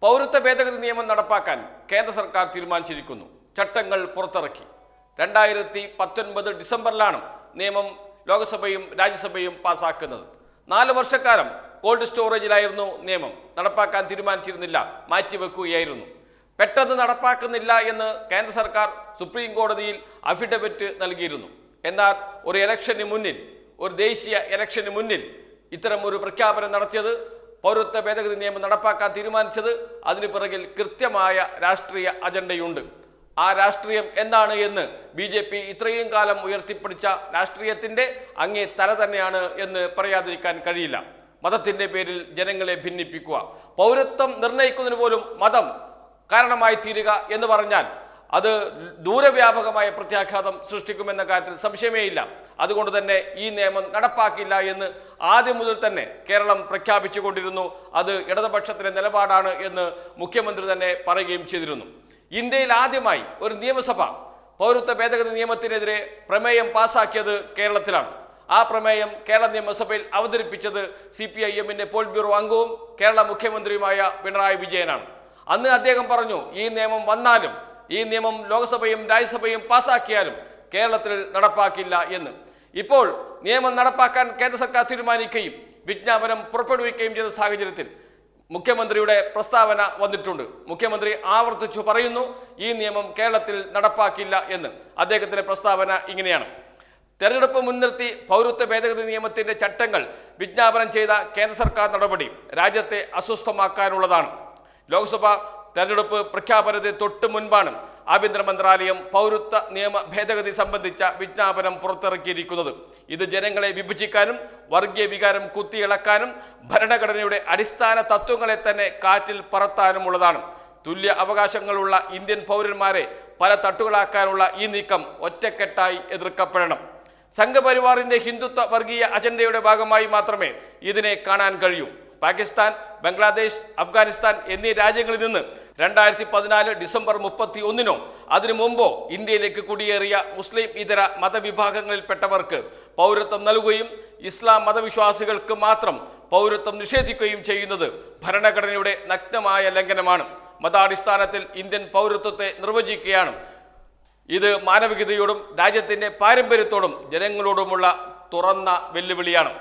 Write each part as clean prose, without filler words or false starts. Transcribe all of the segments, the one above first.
പൗരത്വ ഭേദഗതി നിയമം നടപ്പാക്കാൻ കേന്ദ്ര സർക്കാർ തീരുമാനിച്ചിരിക്കുന്നു. ചട്ടങ്ങൾ പുറത്തിറക്കി. 2019 ഡിസംബറിലാണ് നിയമം ലോക്സഭയും രാജ്യസഭയും പാസാക്കുന്നത്. 4 വർഷക്കാലം കോൾഡ് സ്റ്റോറേജിലായിരുന്നു നിയമം. നടപ്പാക്കാൻ തീരുമാനിച്ചിരുന്നില്ല, മാറ്റിവെക്കുകയായിരുന്നു. പെട്ടെന്ന് നടപ്പാക്കുന്നില്ല എന്ന് കേന്ദ്ര സർക്കാർ സുപ്രീം കോടതിയിൽ അഫിഡവിറ്റ് നൽകിയിരുന്നു. എന്നാൽ ഒരു ഇലക്ഷന് മുന്നിൽ, ഒരു ദേശീയ ഇലക്ഷന് മുന്നിൽ ഇത്തരം ഒരു പ്രഖ്യാപനം നടത്തിയത്, പൗരത്വ ഭേദഗതി നിയമം നടപ്പാക്കാൻ തീരുമാനിച്ചത്, അതിനു പിറകിൽ കൃത്യമായ രാഷ്ട്രീയ അജണ്ടയുണ്ട്. ആ രാഷ്ട്രീയം എന്താണ് എന്ന് BJP ഇത്രയും കാലം ഉയർത്തിപ്പിടിച്ച രാഷ്ട്രീയത്തിൻ്റെ അങ്ങേ തല തന്നെയാണ് എന്ന് പറയാതിരിക്കാൻ കഴിയില്ല. മതത്തിൻ്റെ പേരിൽ ജനങ്ങളെ ഭിന്നിപ്പിക്കുക, പൗരത്വം നിർണ്ണയിക്കുന്നതിന് പോലും മതം കാരണമായി തീരുക എന്ന് പറഞ്ഞാൽ അത് ദൂരവ്യാപകമായ പ്രത്യാഘാതം സൃഷ്ടിക്കുമെന്ന കാര്യത്തിൽ സംശയമേയില്ല. അതുകൊണ്ട് തന്നെ ഈ നിയമം നടപ്പാക്കില്ല എന്ന് ആദ്യം മുതൽ തന്നെ കേരളം പ്രഖ്യാപിച്ചുകൊണ്ടിരുന്നു. അത് ഇടതുപക്ഷത്തിൻ്റെ നിലപാടാണ് എന്ന് മുഖ്യമന്ത്രി തന്നെ പറയുകയും ചെയ്തിരുന്നു. ഇന്ത്യയിൽ ആദ്യമായി ഒരു നിയമസഭ പൗരത്വ ഭേദഗതി നിയമത്തിനെതിരെ പ്രമേയം പാസാക്കിയത് കേരളത്തിലാണ്. ആ പ്രമേയം കേരള നിയമസഭയിൽ അവതരിപ്പിച്ചത് CPIM-ന്റെ പോളിറ്റ് ബ്യൂറോ അംഗവും കേരള മുഖ്യമന്ത്രിയുമായ പിണറായി വിജയനാണ്. അന്ന് അദ്ദേഹം പറഞ്ഞു, ഈ നിയമം വന്നാലും, ഈ നിയമം ലോക്സഭയും രാജ്യസഭയും പാസാക്കിയാലും കേരളത്തിൽ നടപ്പാക്കില്ല എന്ന്. ഇപ്പോൾ നിയമം നടപ്പാക്കാൻ കേന്ദ്ര സർക്കാർ തീരുമാനിക്കുകയും വിജ്ഞാപനം പുറപ്പെടുവിക്കുകയും ചെയ്ത സാഹചര്യത്തിൽ മുഖ്യമന്ത്രിയുടെ പ്രസ്താവന വന്നിട്ടുണ്ട്. മുഖ്യമന്ത്രി ആവർത്തിച്ചു പറയുന്നു, ഈ നിയമം കേരളത്തിൽ നടപ്പാക്കില്ല എന്ന്. അദ്ദേഹത്തിന്റെ പ്രസ്താവന ഇങ്ങനെയാണ്: തെരഞ്ഞെടുപ്പ് മുൻനിർത്തി പൗരത്വ ഭേദഗതി നിയമത്തിന്റെ ചട്ടങ്ങൾ വിജ്ഞാപനം ചെയ്ത കേന്ദ്ര സർക്കാർ നടപടി രാജ്യത്തെ അസ്വസ്ഥമാക്കാനുള്ളതാണ്. ലോക്സഭ തെരഞ്ഞെടുപ്പ് പ്രഖ്യാപനത്തിന് തൊട്ട് മുൻപാണ് ആഭ്യന്തര മന്ത്രാലയം പൗരത്വ നിയമ ഭേദഗതി സംബന്ധിച്ച വിജ്ഞാപനം പുറത്തിറക്കിയിരിക്കുന്നത്. ഇത് ജനങ്ങളെ വിഭജിക്കാനും വർഗീയ വികാരം കുത്തിയിളക്കാനും ഭരണഘടനയുടെ അടിസ്ഥാന തത്വങ്ങളെ തന്നെ കാറ്റിൽ പറത്താനുമുള്ളതാണ്. തുല്യ അവകാശങ്ങളുള്ള ഇന്ത്യൻ പൗരന്മാരെ പല തട്ടുകളാക്കാനുള്ള ഈ നീക്കം ഒറ്റക്കെട്ടായി എതിർക്കപ്പെടണം. സംഘപരിവാറിന്റെ ഹിന്ദുത്വ വർഗീയ അജണ്ടയുടെ ഭാഗമായി മാത്രമേ ഇതിനെ കാണാൻ കഴിയൂ. പാകിസ്ഥാൻ, ബംഗ്ലാദേശ്, അഫ്ഗാനിസ്ഥാൻ എന്നീ രാജ്യങ്ങളിൽ നിന്ന് 2014 ഡിസംബർ 31-നോ അതിനു മുമ്പോ ഇന്ത്യയിലേക്ക് കുടിയേറിയ മുസ്ലിം ഇതര മതവിഭാഗങ്ങളിൽപ്പെട്ടവർക്ക് പൗരത്വം നൽകുകയും ഇസ്ലാം മതവിശ്വാസികൾക്ക് മാത്രം പൗരത്വം നിഷേധിക്കുകയും ചെയ്യുന്നത് ഭരണഘടനയുടെ നഗ്നമായ ലംഘനമാണ്. മതാടിസ്ഥാനത്തിൽ ഇന്ത്യൻ പൗരത്വത്തെ നിർവചിക്കുകയാണ്. ഇത് മാനവികതയോടും രാജ്യത്തിൻ്റെ പാരമ്പര്യത്തോടും ജനങ്ങളോടുമുള്ള തുറന്ന വെല്ലുവിളിയാണ്.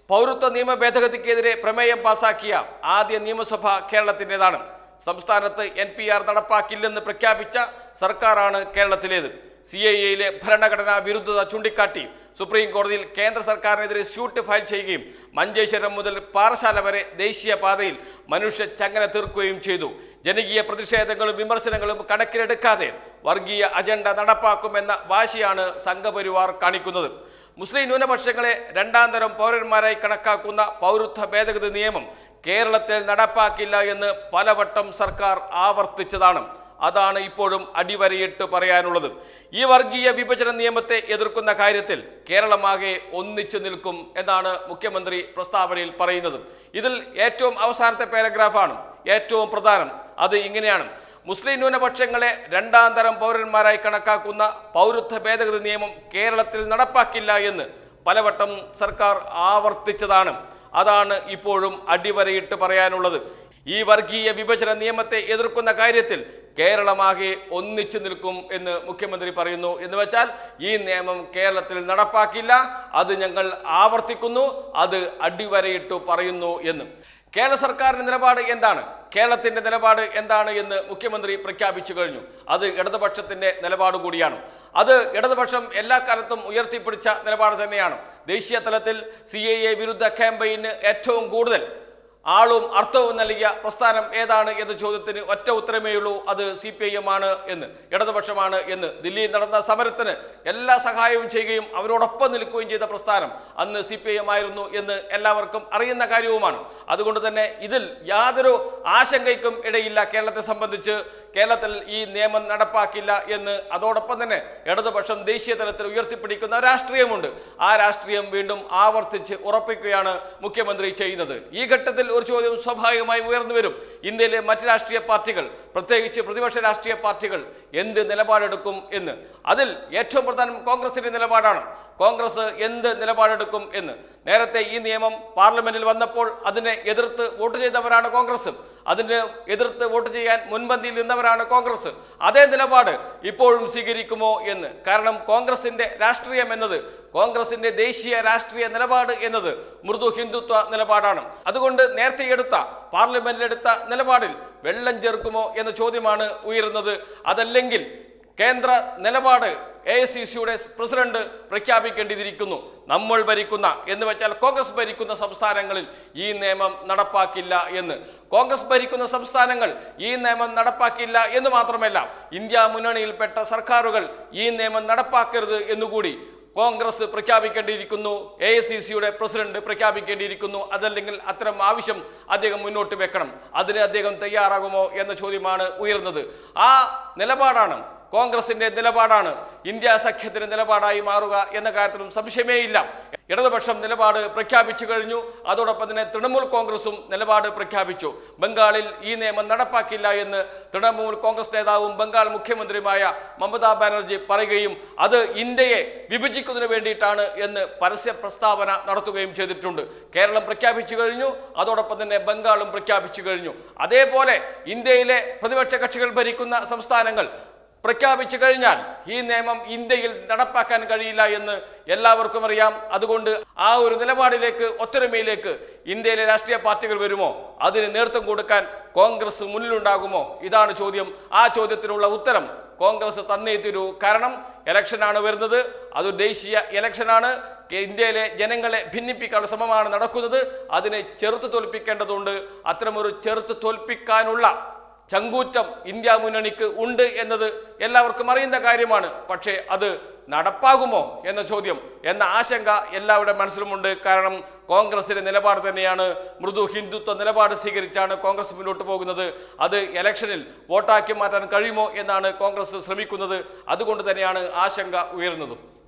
പൗരത്വ നിയമ ഭേദഗതിക്കെതിരെ പ്രമേയം പാസാക്കിയ ആദ്യ നിയമസഭ കേരളത്തിൻ്റെതാണ്. സംസ്ഥാനത്ത് NPR നടപ്പാക്കില്ലെന്ന് പ്രഖ്യാപിച്ച സർക്കാരാണ് കേരളത്തിലേത്. CAA-യിലെ ഭരണഘടനാ വിരുദ്ധത ചൂണ്ടിക്കാട്ടി സുപ്രീം കോടതിയിൽ കേന്ദ്ര സർക്കാരിനെതിരെ സ്യൂട്ട് ഫയൽ ചെയ്യുകയും മഞ്ചേശ്വരം മുതൽ പാറശാല വരെ ദേശീയപാതയിൽ മനുഷ്യ ചങ്ങല തീർക്കുകയും ചെയ്തു. ജനകീയ പ്രതിഷേധങ്ങളും വിമർശനങ്ങളും കണക്കിലെടുക്കാതെ വർഗീയ അജണ്ട നടപ്പാക്കുമെന്ന വാശിയാണ് സംഘപരിവാർ കാണിക്കുന്നത്. മുസ്ലിം ന്യൂനപക്ഷങ്ങളെ രണ്ടാം തരം പൗരന്മാരായി കണക്കാക്കുന്ന പൗരത്വ ഭേദഗതി നിയമം കേരളത്തിൽ നടപ്പാക്കില്ല എന്ന് പലവട്ടം സർക്കാർ ആവർത്തിച്ചതാണ്. അതാണ് ഇപ്പോഴും അടിവരയിട്ട് പറയാനുള്ളത്. ഈ വർഗീയ വിഭജന നിയമത്തെ എതിർക്കുന്ന കാര്യത്തിൽ കേരളമാകെ ഒന്നിച്ചു നിൽക്കും എന്നാണ് മുഖ്യമന്ത്രി പ്രസ്താവനയിൽ പറയുന്നത്. ഇതിൽ ഏറ്റവും അവസാനത്തെ പാരഗ്രാഫാണ് ഏറ്റവും പ്രധാനം. അത് ഇങ്ങനെയാണ്: മുസ്ലിം ന്യൂനപക്ഷങ്ങളെ രണ്ടാം തരം പൗരന്മാരായി കണക്കാക്കുന്ന പൗരത്വ ഭേദഗതി നിയമം കേരളത്തിൽ നടപ്പാക്കില്ല എന്ന് പലവട്ടം സർക്കാർ ആവർത്തിച്ചതാണ്. അതാണ് ഇപ്പോഴും അടിവരയിട്ട് പറയാനുള്ളത്. ഈ വർഗീയ വിഭജന നിയമത്തെ എതിർക്കുന്ന കാര്യത്തിൽ കേരളമാകെ ഒന്നിച്ചു നിൽക്കും എന്ന് മുഖ്യമന്ത്രി പറയുന്നു. എന്ന് വെച്ചാൽ ഈ നിയമം കേരളത്തിൽ നടപ്പാക്കില്ല, അത് ഞങ്ങൾ ആവർത്തിക്കുന്നു, അത് അടിവരയിട്ട് പറയുന്നു എന്ന്. കേരള സർക്കാരിൻ്റെ നിലപാട് എന്താണ്, കേരളത്തിൻ്റെ നിലപാട് എന്താണ് എന്ന് മുഖ്യമന്ത്രി പ്രഖ്യാപിച്ചു കഴിഞ്ഞു. അത് ഇടതുപക്ഷത്തിൻ്റെ നിലപാട് കൂടിയാണ്. അത് ഇടതുപക്ഷം എല്ലാ കാലത്തും ഉയർത്തിപ്പിടിച്ച നിലപാട് തന്നെയാണ്. ദേശീയ തലത്തിൽ CAA വിരുദ്ധ ക്യാമ്പയിന് ഏറ്റവും കൂടുതൽ ആളും അർത്ഥവും നൽകിയ പ്രസ്ഥാനം ഏതാണ് എന്ന ചോദ്യത്തിന് ഒറ്റ ഉത്തരമേയുള്ളൂ, അത് CPIM ആണ് എന്ന്, ഇടതുപക്ഷമാണ് എന്ന്. ദില്ലിയിൽ നടന്ന സമരത്തിന് എല്ലാ സഹായവും ചെയ്യുകയും അവരോടൊപ്പം നിൽക്കുകയും ചെയ്ത പ്രസ്ഥാനം അന്ന് CPIM ആയിരുന്നു എന്ന് എല്ലാവർക്കും അറിയുന്ന കാര്യവുമാണ്. അതുകൊണ്ട് തന്നെ ഇതിൽ യാതൊരു ആശങ്കയ്ക്കും ഇടയില്ല കേരളത്തെ സംബന്ധിച്ച്. കേരളത്തിൽ ഈ നിയമം നടപ്പാക്കില്ല എന്ന് അതോടൊപ്പം തന്നെ ഇടതുപക്ഷം ദേശീയ തലത്തിൽ ഉയർത്തിപ്പിടിക്കുന്ന രാഷ്ട്രീയമുണ്ട്. ആ രാഷ്ട്രീയം വീണ്ടും ആവർത്തിച്ച് ഉറപ്പിക്കുകയാണ് മുഖ്യമന്ത്രി ചെയ്യുന്നത്. ഈ ഘട്ടത്തിൽ ഒരു ചോദ്യം സ്വാഭാവികമായി ഉയർന്നു വരും: ഇന്ത്യയിലെ മറ്റ് രാഷ്ട്രീയ പാർട്ടികൾ, പ്രത്യേകിച്ച് പ്രതിപക്ഷ രാഷ്ട്രീയ പാർട്ടികൾ എന്ത് നിലപാടെടുക്കും എന്ന്. അതിൽ ഏറ്റവും പ്രധാനം കോൺഗ്രസിന്റെ നിലപാടാണ്. കോൺഗ്രസ് എന്ത് നിലപാടെടുക്കും എന്ന്. നേരത്തെ ഈ നിയമം പാർലമെന്റിൽ വന്നപ്പോൾ അതിനെ എതിർത്ത് വോട്ട് ചെയ്തവരാണ് കോൺഗ്രസ്. അതിന് എതിർത്ത് വോട്ട് ചെയ്യാൻ മുൻപന്തിയിൽ നിന്നവരാണ് കോൺഗ്രസ്. അതേ നിലപാട് ഇപ്പോഴും സ്വീകരിക്കുമോ എന്ന്. കാരണം കോൺഗ്രസിന്റെ രാഷ്ട്രീയം എന്നത്, കോൺഗ്രസിന്റെ ദേശീയ രാഷ്ട്രീയ നിലപാട് എന്നത് മൃദു ഹിന്ദുത്വ നിലപാടാണ്. അതുകൊണ്ട് നേരത്തെ എടുത്ത പാർലമെന്റിലെടുത്ത നിലപാടിൽ വെള്ളം ചേർക്കുമോ എന്ന ചോദ്യമാണ് ഉയരുന്നത്. അതല്ലെങ്കിൽ കേന്ദ്ര നിലപാട് AICCയുടെ പ്രസിഡന്റ് പ്രഖ്യാപിക്കേണ്ടിയിരിക്കുന്നു. നമ്മൾ ഭരിക്കുന്ന എന്ന് വെച്ചാൽ കോൺഗ്രസ് ഭരിക്കുന്ന സംസ്ഥാനങ്ങളിൽ ഈ നിയമം നടപ്പാക്കില്ല എന്ന്. കോൺഗ്രസ് ഭരിക്കുന്ന സംസ്ഥാനങ്ങൾ ഈ നിയമം നടപ്പാക്കില്ല എന്ന് മാത്രമല്ല, ഇന്ത്യ മുന്നണിയിൽപ്പെട്ട സർക്കാരുകൾ ഈ നിയമം നടപ്പാക്കരുത് എന്നുകൂടി കോൺഗ്രസ് പ്രഖ്യാപിക്കേണ്ടിയിരിക്കുന്നു. AICCയുടെ പ്രസിഡന്റ് പ്രഖ്യാപിക്കേണ്ടിയിരിക്കുന്നു. അതല്ലെങ്കിൽ അത്തരം ആവശ്യം അദ്ദേഹം മുന്നോട്ട് വെക്കണം. അതിന് അദ്ദേഹം തയ്യാറാകുമോ എന്ന ചോദ്യമാണ് ഉയർന്നത്. ആ നിലപാടാണ് കോൺഗ്രസിന്റെ നിലപാടാണ് ഇന്ത്യ സഖ്യത്തിന്റെ നിലപാടായി മാറുക എന്ന കാര്യത്തിലും സംശയമേ ഇല്ല. ഇടതുപക്ഷം നിലപാട് പ്രഖ്യാപിച്ചു കഴിഞ്ഞു. അതോടൊപ്പം തന്നെ തൃണമൂൽ കോൺഗ്രസും നിലപാട് പ്രഖ്യാപിച്ചു. ബംഗാളിൽ ഈ നിയമം നടപ്പാക്കില്ല എന്ന് തൃണമൂൽ കോൺഗ്രസ് നേതാവും ബംഗാൾ മുഖ്യമന്ത്രിയുമായ മമതാ ബാനർജി പറയുകയും അത് ഇന്ത്യയെ വിഭജിക്കുന്നതിന് വേണ്ടിയിട്ടാണ് എന്ന് പരസ്യ പ്രസ്താവന നടത്തുകയും ചെയ്തിട്ടുണ്ട്. കേരളം പ്രഖ്യാപിച്ചു കഴിഞ്ഞു. അതോടൊപ്പം തന്നെ ബംഗാളും പ്രഖ്യാപിച്ചു കഴിഞ്ഞു. അതേപോലെ ഇന്ത്യയിലെ പ്രതിപക്ഷ കക്ഷികൾ ഭരിക്കുന്ന സംസ്ഥാനങ്ങൾ പ്രഖ്യാപിച്ചു കഴിഞ്ഞാൽ ഈ നിയമം ഇന്ത്യയിൽ നടപ്പാക്കാൻ കഴിയില്ല എന്ന് എല്ലാവർക്കും അറിയാം. അതുകൊണ്ട് ആ ഒരു നിലപാടിലേക്ക്, ഒത്തൊരുമയിലേക്ക് ഇന്ത്യയിലെ രാഷ്ട്രീയ പാർട്ടികൾ വരുമോ? അതിന് നേതൃത്വം കൊടുക്കാൻ കോൺഗ്രസ് മുന്നിലുണ്ടാകുമോ? ഇതാണ് ചോദ്യം. ആ ചോദ്യത്തിനുള്ള ഉത്തരം കോൺഗ്രസ് തന്നേ തീരൂ. കാരണം ഇലക്ഷനാണ് വരുന്നത്. അത് ദേശീയ ഇലക്ഷനാണ്. ഇന്ത്യയിലെ ജനങ്ങളെ ഭിന്നിപ്പിക്കാനുള്ള ശ്രമമാണ് നടക്കുന്നത്. അതിനെ ചെറുത്ത് തോൽപ്പിക്കേണ്ടതുണ്ട്. അത്തരമൊരു ചെറുത്ത് തോൽപ്പിക്കാനുള്ള ചങ്കൂറ്റം ഇന്ത്യ മുന്നണിക്ക് ഉണ്ട് എന്നത് എല്ലാവർക്കും അറിയുന്ന കാര്യമാണ്. പക്ഷേ അത് നടപ്പാകുമോ എന്ന ചോദ്യം, എന്ന ആശങ്ക എല്ലാവരുടെ മനസ്സിലുമുണ്ട്. കാരണം കോൺഗ്രസിന്റെ നിലപാട് തന്നെയാണ് മൃദു ഹിന്ദുത്വ നിലപാട് സ്വീകരിച്ചാണ് കോൺഗ്രസ് മുന്നോട്ട് പോകുന്നത്. അത് ഇലക്ഷനിൽ വോട്ടാക്കി മാറ്റാൻ കഴിയുമോ എന്നാണ് കോൺഗ്രസ് ശ്രമിക്കുന്നത്. അതുകൊണ്ട് തന്നെയാണ് ആശങ്ക ഉയർന്നതും.